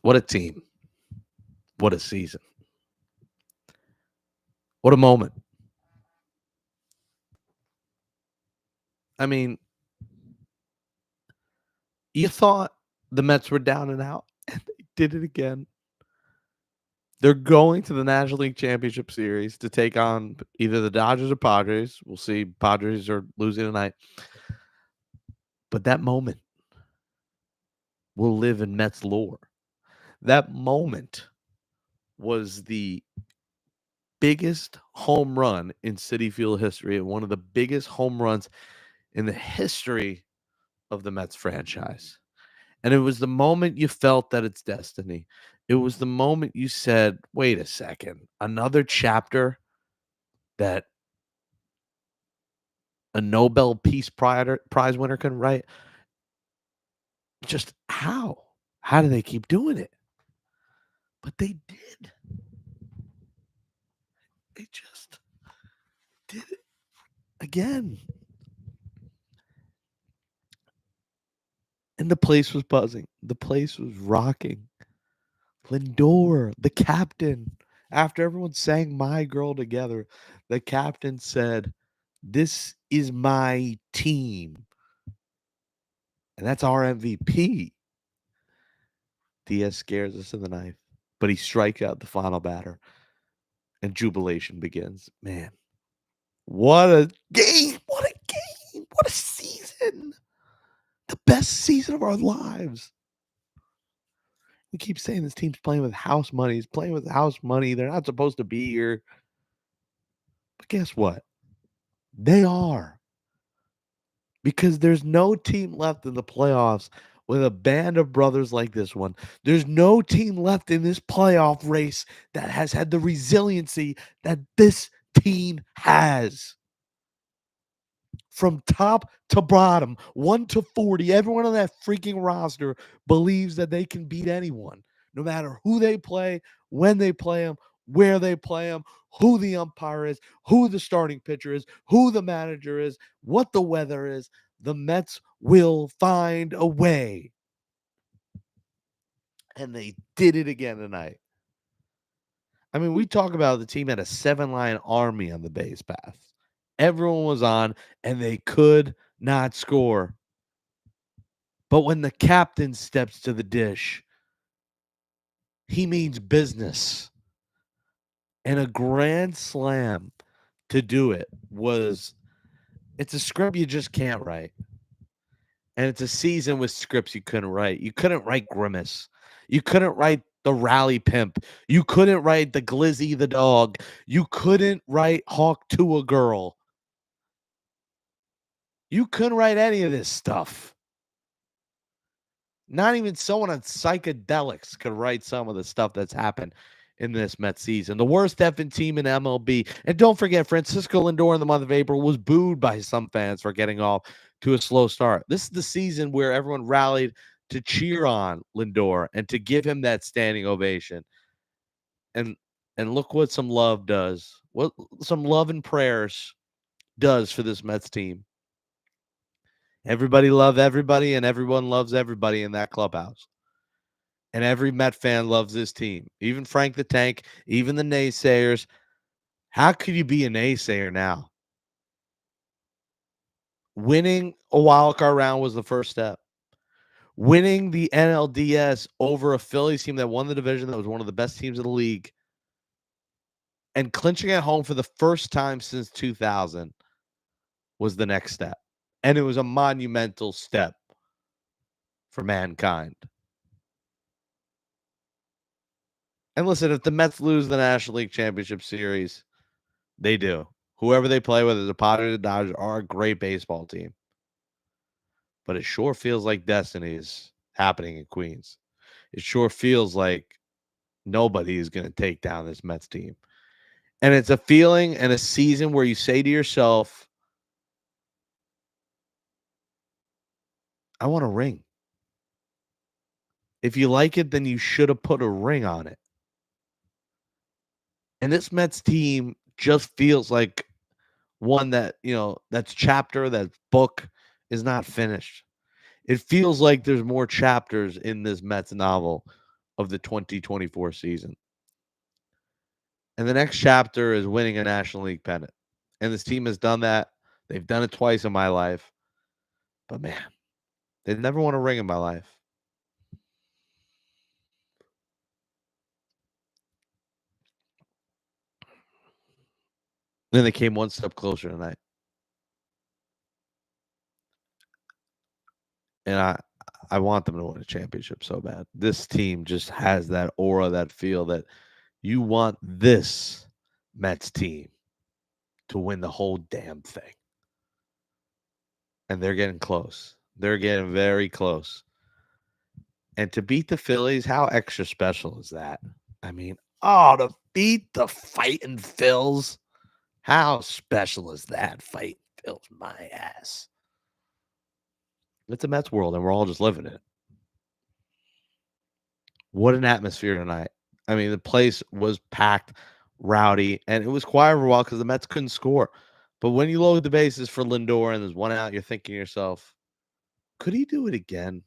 What a team. What a season. What a moment. I mean, you thought the Mets were down and out, and they did it again. They're going to the National League Championship Series to take on either the Dodgers or Padres. We'll see. Padres are losing tonight. But that moment will live in Mets lore. That moment was the biggest home run in Citi Field history and one of the biggest home runs in the history of the Mets franchise. And it was the moment you felt that it's destiny. It was the moment you said, wait a second, another chapter that a Nobel Peace Prize winner can write. Just how? How do they keep doing it? But they did. They just did it again. And the place was buzzing. The place was rocking. Lindor, the captain, after everyone sang My Girl together, the captain said, "This is my team." And that's our MVP. Diaz scares us in the ninth, but he strikes out the final batter, and jubilation begins. Man, what a game! What a game! What a season! The best season of our lives. We keep saying this team's playing with house money. He's playing with house money. They're not supposed to be here. But guess what? They are. Because there's no team left in the playoffs with a band of brothers like this one. There's no team left in this playoff race that has had the resiliency that this team has. From top to bottom, 1 to 40, everyone on that freaking roster believes that they can beat anyone, no matter who they play, when they play them, where they play them, who the umpire is, who the starting pitcher is, who the manager is, what the weather is. The Mets will find a way. And they did it again tonight. I mean, we talk about the team had a 7-line army on the base path. Everyone was on, and they could not score. But when the captain steps to the dish, he means business. And a grand slam to do it it's a script you just can't write. And it's a season with scripts you couldn't write. You couldn't write Grimace. You couldn't write the Rally Pimp. You couldn't write the Glizzy the dog. You couldn't write Hawk to a girl. You couldn't write any of this stuff. Not even someone on psychedelics could write some of the stuff that's happened in this Mets season. The worst effing team in MLB. And don't forget, Francisco Lindor in the month of April was booed by some fans for getting off to a slow start. This is the season where everyone rallied to cheer on Lindor and to give him that standing ovation. And look what some love does. What some love and prayers does for this Mets team. Everybody loves everybody, and everyone loves everybody in that clubhouse. And every Met fan loves this team. Even Frank the Tank, even the naysayers. How could you be a naysayer now? Winning a wild card round was the first step. Winning the NLDS over a Phillies team that won the division, that was one of the best teams in the league, and clinching at home for the first time since 2000 was the next step. And it was a monumental step for mankind. And listen, if the Mets lose the National League Championship Series, they do. Whoever they play, whether the Padres or the Dodgers, are a great baseball team. But it sure feels like destiny is happening in Queens. It sure feels like nobody is going to take down this Mets team. And it's a feeling and a season where you say to yourself, I want a ring. If you like it, then you should have put a ring on it. And this Mets team just feels like one that, that's chapter, that book is not finished. It feels like there's more chapters in this Mets novel of the 2024 season. And the next chapter is winning a National League pennant. And this team has done that. They've done it twice in my life. But man, they've never won a ring in my life. Then they came one step closer tonight. And I want them to win a championship so bad. This team just has that aura, that feel that you want this Mets team to win the whole damn thing. And they're getting close. They're getting very close. And to beat the Phillies, how extra special is that? I mean, to beat the fighting Phils, how special is that? Fighting Phils, my ass. It's a Mets world, and we're all just living it. What an atmosphere tonight. I mean, the place was packed, rowdy, and it was quiet for a while because the Mets couldn't score. But when you load the bases for Lindor and there's one out, you're thinking to yourself, could he do it again?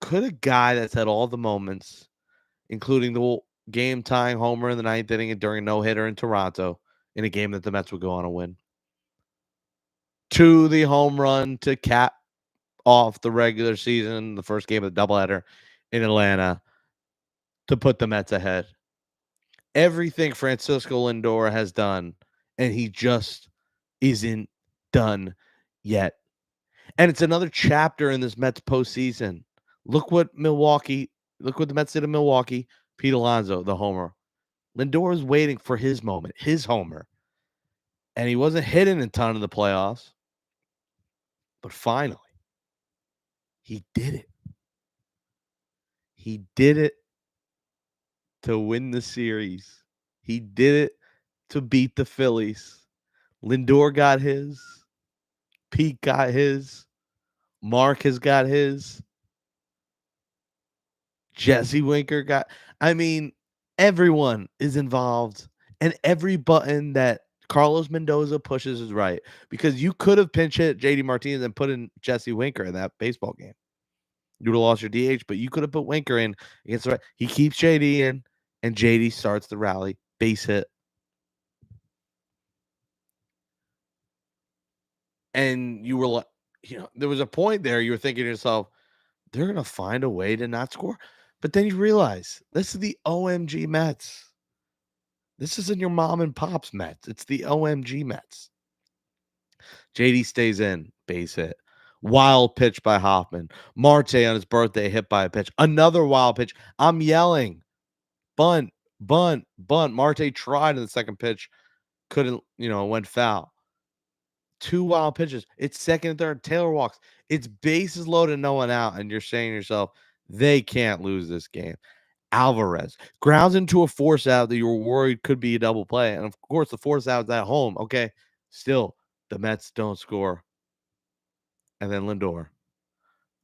Could a guy that's had all the moments, including the game-tying homer in the ninth inning and during a no-hitter in Toronto, in a game that the Mets would go on to win, to the home run to cap off the regular season, the first game of the doubleheader in Atlanta, to put the Mets ahead. Everything Francisco Lindor has done, and he just isn't done yet. And it's another chapter in this Mets postseason. Look what the Mets did in Milwaukee. Pete Alonso, the homer. Lindor is waiting for his moment, his homer. And he wasn't hitting a ton in the playoffs. But finally, he did it. He did it to win the series. He did it to beat the Phillies. Lindor got his. Pete got his. Mark has got his. Jesse Winker got. I mean, everyone is involved, and every button that Carlos Mendoza pushes is right, because you could have pinch hit JD Martinez and put in Jesse Winker in that baseball game. You would have lost your DH, but you could have put Winker in against the right. He keeps JD in, and JD starts the rally, base hit. And you were like, there was a point there you were thinking to yourself, they're going to find a way to not score. But then you realize this is the OMG Mets. This isn't your mom and pop's Mets. It's the OMG Mets. JD stays in, base hit. Wild pitch by Hoffman. Marte on his birthday hit by a pitch. Another wild pitch. I'm yelling. Bunt, bunt, bunt. Marte tried in the second pitch. Couldn't, went foul. Two wild pitches. It's second and third. Taylor walks. It's bases loaded, no one out. And you're saying to yourself, they can't lose this game. Alvarez grounds into a force out that you were worried could be a double play. And of course, the force out is at home. Okay. Still, the Mets don't score. And then Lindor,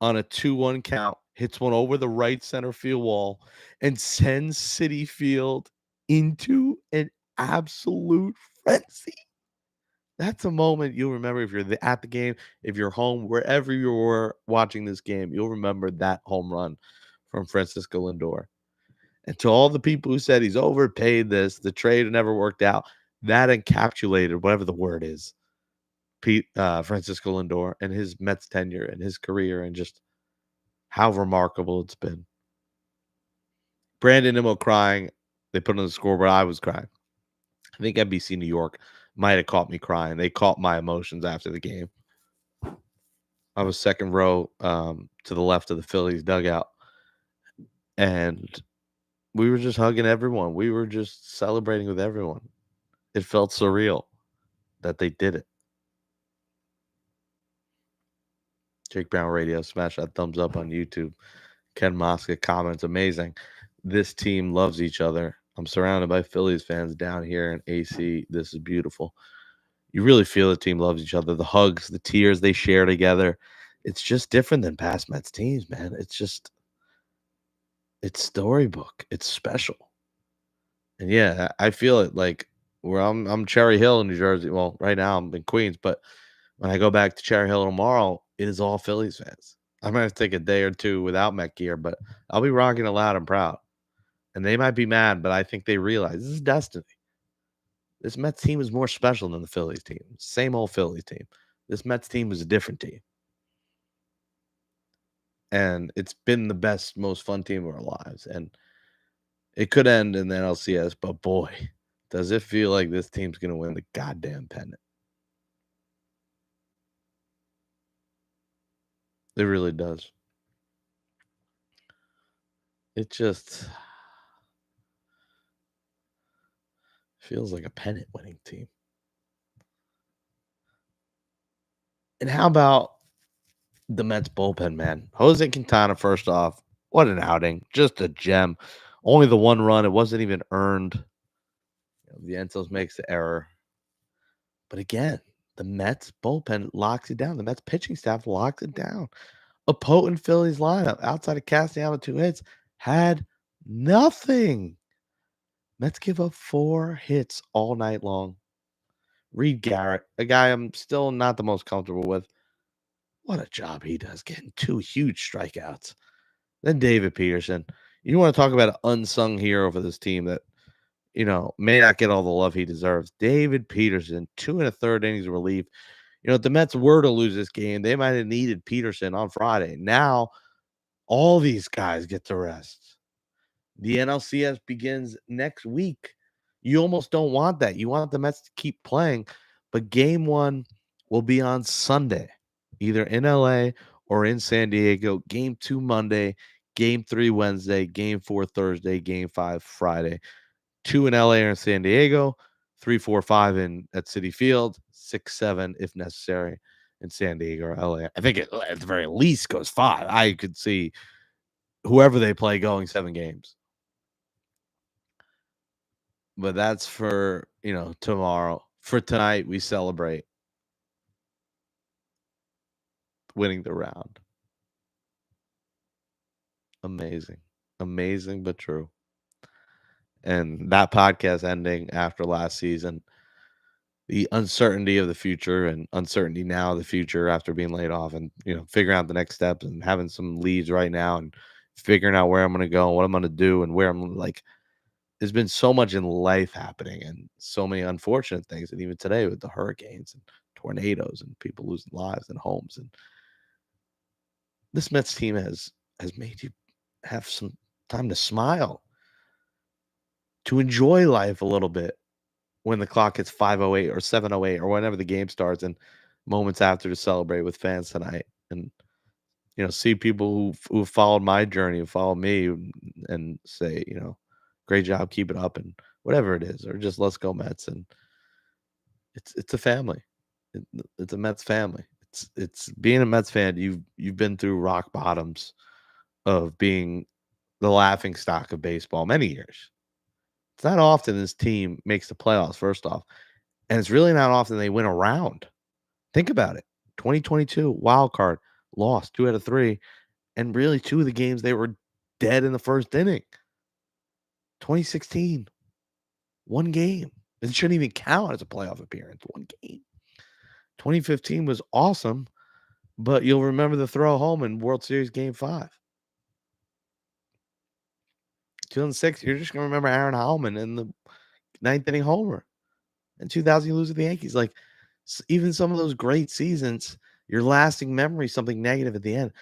on a 2-1 count, hits one over the right center field wall and sends Citi Field into an absolute frenzy. That's a moment you'll remember if you're at the game, if you're home, wherever you were watching this game, you'll remember that home run from Francisco Lindor. And to all the people who said he's overpaid this, the trade never worked out, that encapsulated whatever the word is, Francisco Lindor and his Mets tenure and his career and just how remarkable it's been. Brandon Nimmo crying. They put on the scoreboard. I was crying. I think NBC New York might have caught me crying. They caught my emotions after the game. I was second row to the left of the Phillies dugout. And we were just hugging everyone. We were just celebrating with everyone. It felt surreal that they did it. Jake Brown Radio, smash that thumbs up on YouTube. Ken Mosca comments, amazing. This team loves each other. I'm surrounded by Phillies fans down here in AC. This is beautiful. You really feel the team loves each other. The hugs, the tears they share together. It's just different than past Mets teams, man. It's storybook. It's special. And yeah, I feel it like where I'm Cherry Hill in New Jersey. Well, right now I'm in Queens, but when I go back to Cherry Hill tomorrow, it is all Phillies fans. I might have to take a day or two without Met gear, but I'll be rocking it loud and proud. And they might be mad, but I think they realize this is destiny. This Mets team is more special than the Phillies team. Same old Phillies team. This Mets team is a different team. And it's been the best, most fun team of our lives. And it could end in the NLCS, but boy, does it feel like this team's going to win the goddamn pennant. It really does. It just feels like a pennant winning team. And how about the Mets bullpen, man? Jose Quintana, first off, what an outing. Just a gem. Only the one run. It wasn't even earned. Vientos makes the error. But again, the Mets bullpen locks it down. The Mets pitching staff locks it down. A potent Phillies lineup outside of Castellanos 2 hits had nothing. Mets give up 4 hits all night long. Reed Garrett, a guy I'm still not the most comfortable with. What a job he does getting 2 huge strikeouts. Then David Peterson. You want to talk about an unsung hero for this team that, may not get all the love he deserves. David Peterson, 2 1/3 innings of relief. If the Mets were to lose this game, they might have needed Peterson on Friday. Now, all these guys get to rest. The NLCS begins next week. You almost don't want that. You want the Mets to keep playing, but game 1 will be on Sunday, either in LA or in San Diego. Game 2 Monday, game 3 Wednesday, game 4 Thursday, game 5 Friday. 2 in LA or in San Diego, 3, 4, 5 at Citi Field, 6, 7 if necessary in San Diego or LA. I think it, at the very least goes 5. I could see whoever they play going 7 games. But that's for, tomorrow. For tonight, we celebrate winning the round. Amazing. Amazing, but true. And that podcast ending after last season, the uncertainty of the future and uncertainty now of the future after being laid off and, figuring out the next steps and having some leads right now and figuring out where I'm going to go and what I'm going to do and where I'm like, there's been so much in life happening and so many unfortunate things. And even today with the hurricanes and tornadoes and people losing lives and homes. And this Mets team has made you have some time to smile, to enjoy life a little bit when the clock hits 5:08 or 7:08 or whenever the game starts and moments after to celebrate with fans tonight. And, see people who followed my journey, who followed me and say, great job, keep it up and whatever it is, or just let's go Mets. And it's a family. It's a Mets family. It's being a Mets fan. You've been through rock bottoms of being the laughing stock of baseball many years. It's not often this team makes the playoffs, first off, and it's really not often they win a round. Think about it. 2022 wild card lost 2 out of 3, and really 2 of the games they were dead in the first inning. 2016, 1 game. It shouldn't even count as a playoff appearance. 1 game. 2015 was awesome, but you'll remember the throw home in World Series Game 5. 2006, you're just going to remember Aaron Heilman in the 9th inning homer. In 2000, you lose to the Yankees. Like, even some of those great seasons, your lasting memory, something negative at the end.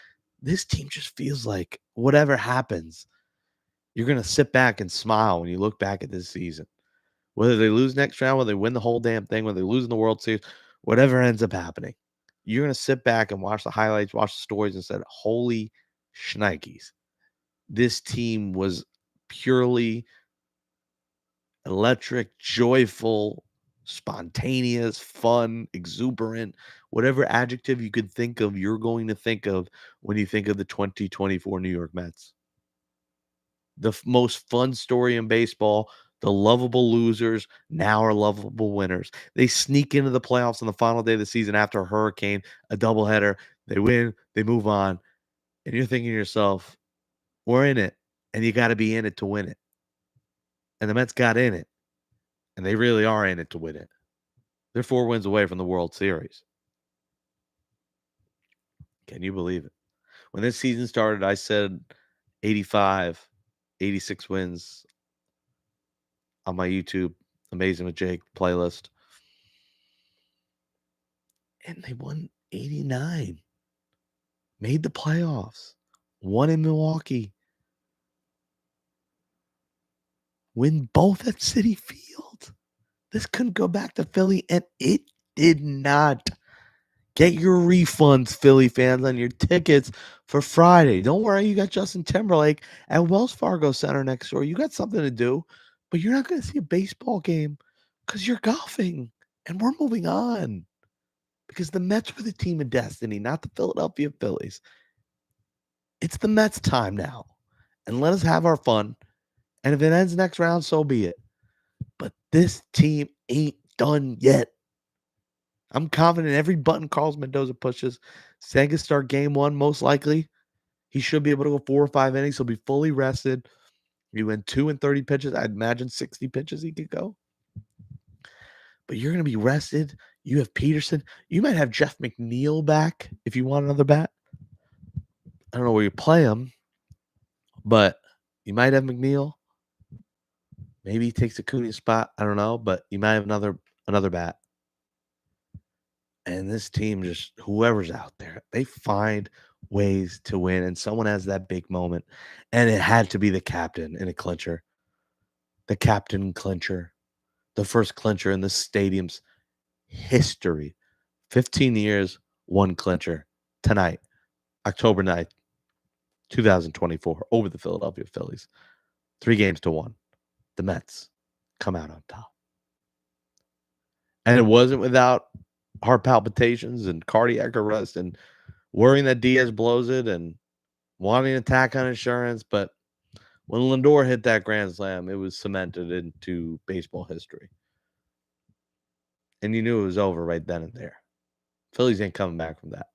This team just feels like whatever happens, you're going to sit back and smile when you look back at this season. Whether they lose next round, whether they win the whole damn thing, whether they lose in the World Series, whatever ends up happening, you're going to sit back and watch the highlights, watch the stories and say, holy shnikes. This team was purely electric, joyful, spontaneous, fun, exuberant, whatever adjective you could think of, you're going to think of when you think of the 2024 New York Mets. The most fun story in baseball. The lovable losers now are lovable winners. They sneak into the playoffs on the final day of the season after a hurricane, a doubleheader. They win, they move on. And you're thinking to yourself, we're in it, and you got to be in it to win it. And the Mets got in it, and they really are in it to win it. They're 4 wins away from the World Series. Can you believe it? When this season started, I said 85, 86 wins on my YouTube Amazing with Jake playlist. And they won 89. Made the playoffs. Won in Milwaukee. Win both at Citi Field. This couldn't go back to Philly, and it did not. Get your refunds, Philly fans, on your tickets for Friday. Don't worry, you got Justin Timberlake at Wells Fargo Center next door. You got something to do, but you're not going to see a baseball game because you're golfing, and we're moving on because the Mets were the team of destiny, not the Philadelphia Phillies. It's the Mets' time now, and let us have our fun. And if it ends next round, so be it. But this team ain't done yet. I'm confident every button Carlos Mendoza pushes, Senga start game one, most likely. He should be able to go 4 or 5 innings. He'll be fully rested. He went 2 and 30 pitches. I'd imagine 60 pitches he could go. But you're going to be rested. You have Peterson. You might have Jeff McNeil back if you want another bat. I don't know where you play him, but you might have McNeil. Maybe he takes Acuna's spot. I don't know, but you might have another bat. And this team, just whoever's out there, they find ways to win. And someone has that big moment. And it had to be the captain in a clincher. The captain clincher. The first clincher in the stadium's history. 15 years, one clincher. Tonight, October 9th, 2024, over the Philadelphia Phillies. 3-1. The Mets come out on top. And it wasn't without heart palpitations and cardiac arrest and worrying that Diaz blows it and wanting to tack on insurance. But when Lindor hit that grand slam, it was cemented into baseball history. And you knew it was over right then and there. Phillies ain't coming back from that.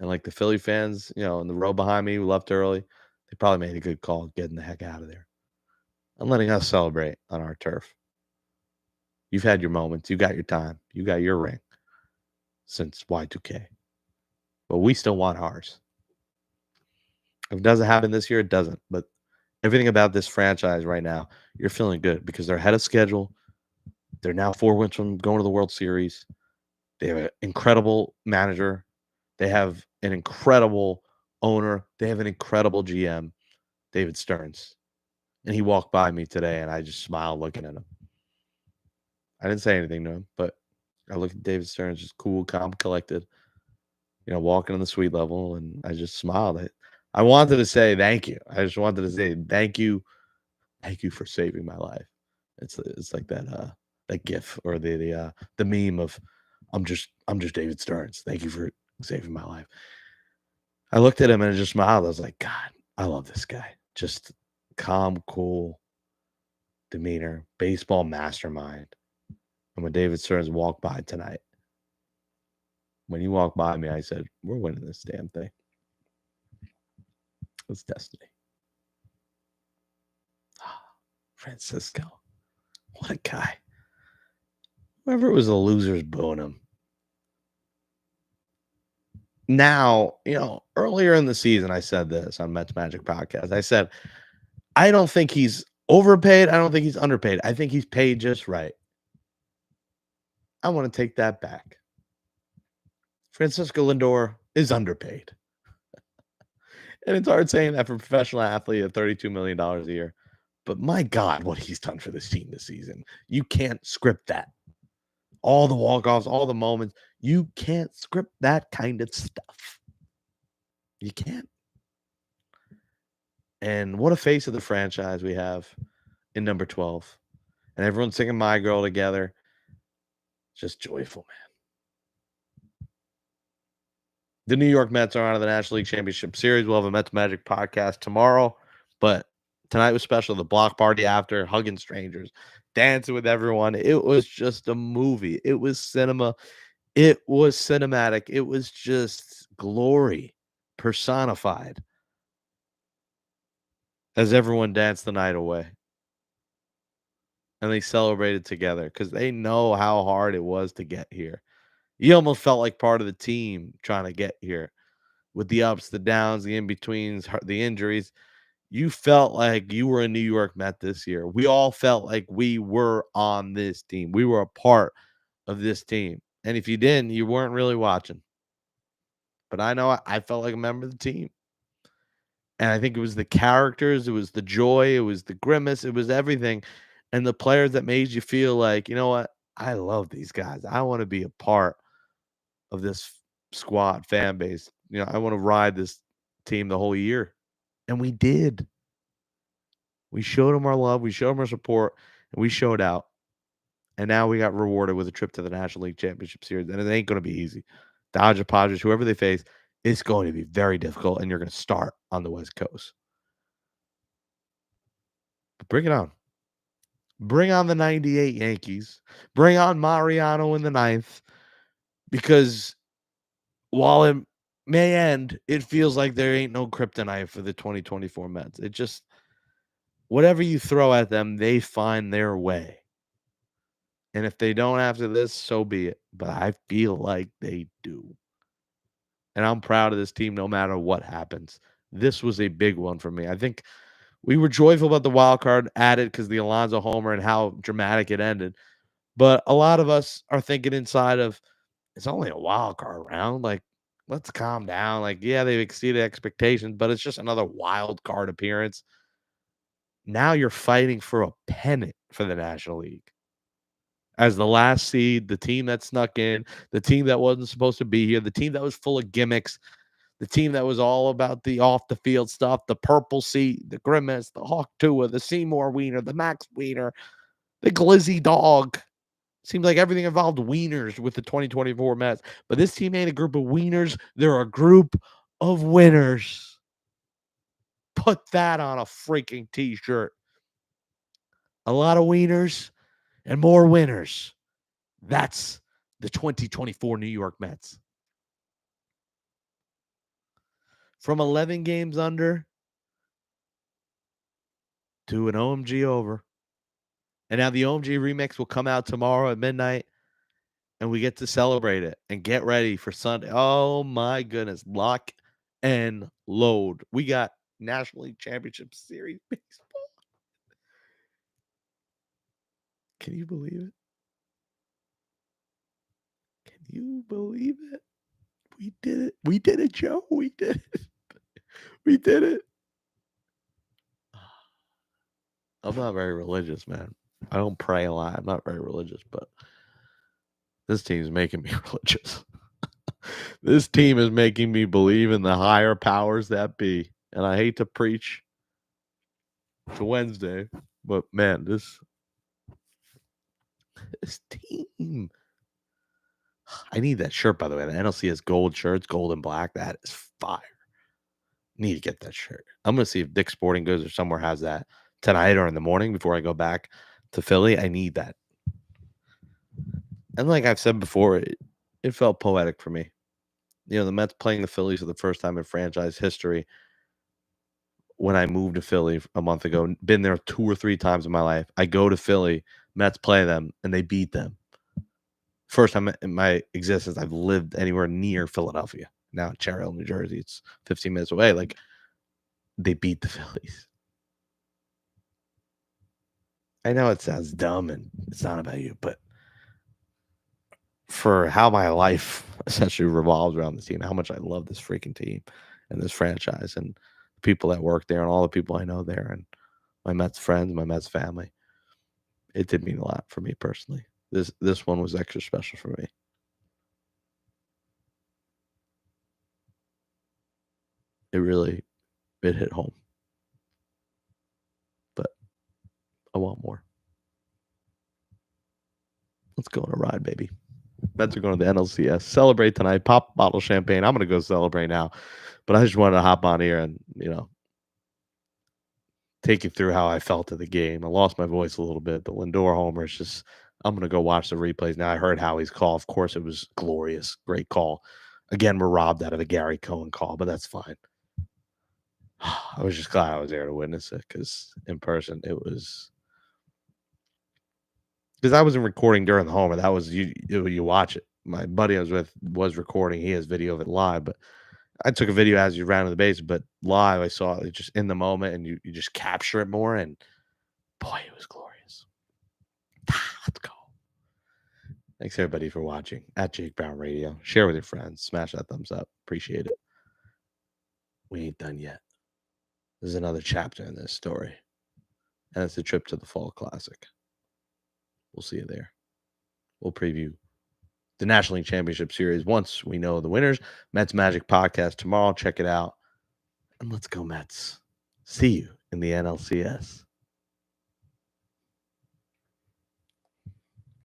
And like the Philly fans, in the row behind me who left early, they probably made a good call getting the heck out of there and letting us celebrate on our turf. You've had your moments. You got your time. You got your ring since Y2K. But we still want ours. If it doesn't happen this year, it doesn't. But everything about this franchise right now, you're feeling good because they're ahead of schedule. They're now 4 wins from going to the World Series. They have an incredible manager. They have an incredible owner. They have an incredible GM, David Stearns. And he walked by me today, and I just smiled looking at him. I didn't say anything to him, but I looked at David Stearns, just cool, calm, collected, walking on the suite level, and I just smiled. I wanted to say thank you. I just wanted to say thank you for saving my life. It's like that GIF or the meme of I'm just David Stearns. Thank you for saving my life. I looked at him and I just smiled. I was like, God, I love this guy. Just calm, cool demeanor, baseball mastermind. And when David Stearns walked by tonight, when he walked by me, I said, we're winning this damn thing. It's destiny. Francisco. What a guy. Whoever was the losers booing him. Now, earlier in the season, I said this on Mets Magic Podcast. I said, I don't think he's overpaid. I don't think he's underpaid. I think he's paid just right. I want to take that back. Francisco Lindor is underpaid. And it's hard saying that for a professional athlete at $32 million a year. But my God, what he's done for this team this season. You can't script that. All the walk-offs, all the moments. You can't script that kind of stuff. You can't. And what a face of the franchise we have in number 12. And everyone's singing My Girl together. Just joyful, man. The New York Mets are on to the National League Championship Series. We'll have a Mets Magic podcast tomorrow. But tonight was special. The block party after, hugging strangers, dancing with everyone. It was just a movie. It was cinema. It was cinematic. It was just glory personified as everyone danced the night away. And they celebrated together because they know how hard it was to get here. You almost felt like part of the team trying to get here. with the ups, the downs, the in-betweens, the injuries. You felt like you were a New York Met this year. We all felt like we were on this team. We were a part of this team. And if you didn't, you weren't really watching. But I know I felt like a member of the team. And I think it was the characters, it was the joy, it was the grimace, it was everything. And the players that made you feel like, you know what? I love these guys. I want to be a part of this squad fan base. I want to ride this team the whole year. And we did. We showed them our love, we showed them our support, and we showed out. And now we got rewarded with a trip to the National League Championship Series. And it ain't going to be easy. Dodgers, Padres, whoever they face, it's going to be very difficult. And you're going to start on the West Coast. But bring it on. Bring on the 98 Yankees. Bring on Mariano in the ninth. Because while it may end, it feels like there ain't no kryptonite for the 2024 Mets. It just, whatever you throw at them, they find their way. And if they don't after this, so be it. But I feel like they do. And I'm proud of this team no matter what happens. This was a big one for me. I think we were joyful about the wild card added because the Alonso homer and how dramatic it ended. But a lot of us are thinking inside of, it's only a wild card round. Like, let's calm down. Like, yeah, they've exceeded expectations, but it's just another wild card appearance. Now you're fighting for a pennant for the National League. As the last seed, the team that snuck in, the team that wasn't supposed to be here, the team that was full of gimmicks, the team that was all about the off the field stuff, the purple seat, the grimace, the Hawk Tua, the Seymour Wiener, the Max Wiener, the Glizzy Dog. Seems like everything involved wieners with the 2024 Mets. But this team ain't a group of wieners. They're a group of winners. Put that on a freaking t-shirt. A lot of wieners and more winners. That's the 2024 New York Mets. From 11 games under to an OMG over. And now the OMG remix will come out tomorrow at midnight, and we get to celebrate it and get ready for Sunday. Oh, my goodness. Lock and load. We got National League Championship Series baseball. Can you believe it? Can you believe it? We did it. We did it, Joe. We did it. We did it. I'm not very religious, man. I don't pray a lot. I'm not very religious, but this team's making me religious. This team is making me believe in the higher powers that be. And I hate to preach to Wednesday, but man, this team. I need that shirt, by the way. The NLCS gold shirts, gold and black. That is fire. Need to get that shirt. I'm going to see if Dick's Sporting Goods or somewhere has that tonight or in the morning before I go back to Philly. I need that. And like I've said before, it felt poetic for me. The Mets playing the Phillies for the first time in franchise history when I moved to Philly a month ago. Been there 2 or 3 times in my life. I go to Philly, Mets play them, and they beat them. First time in my existence I've lived anywhere near Philadelphia. Now in Cherry Hill, New Jersey. It's 15 minutes away. Like, they beat the Phillies. I know it sounds dumb and it's not about you, but for how my life essentially revolves around this team, how much I love this freaking team and this franchise and the people that work there and all the people I know there and my Mets friends, my Mets family, it did mean a lot for me personally. This one was extra special for me. It hit home. But I want more. Let's go on a ride, baby. Mets are going to the NLCS. Celebrate tonight. Pop a bottle of champagne. I'm going to go celebrate now. But I just wanted to hop on here and, take you through how I felt of the game. I lost my voice a little bit. The Lindor homer is just, I'm going to go watch the replays. Now, I heard Howie's call. Of course, it was glorious. Great call. Again, we're robbed out of a Gary Cohen call, but that's fine. I was just glad I was there to witness it because in person, it was. Because I wasn't recording during the homer. That was you watch it. My buddy I was with was recording. He has video of it live, but I took a video as you ran to the base, but live I saw it just in the moment, and you just capture it more, and boy, it was glorious. Let's go. Thanks everybody for watching at Jake Brown Radio. Share with your friends. Smash that thumbs up. Appreciate it. We ain't done yet. There's another chapter in this story, and it's a trip to the Fall Classic. We'll see you there. We'll preview the National League Championship Series once we know the winners. Mets Magic podcast tomorrow. Check it out. And let's go, Mets. See you in the NLCS.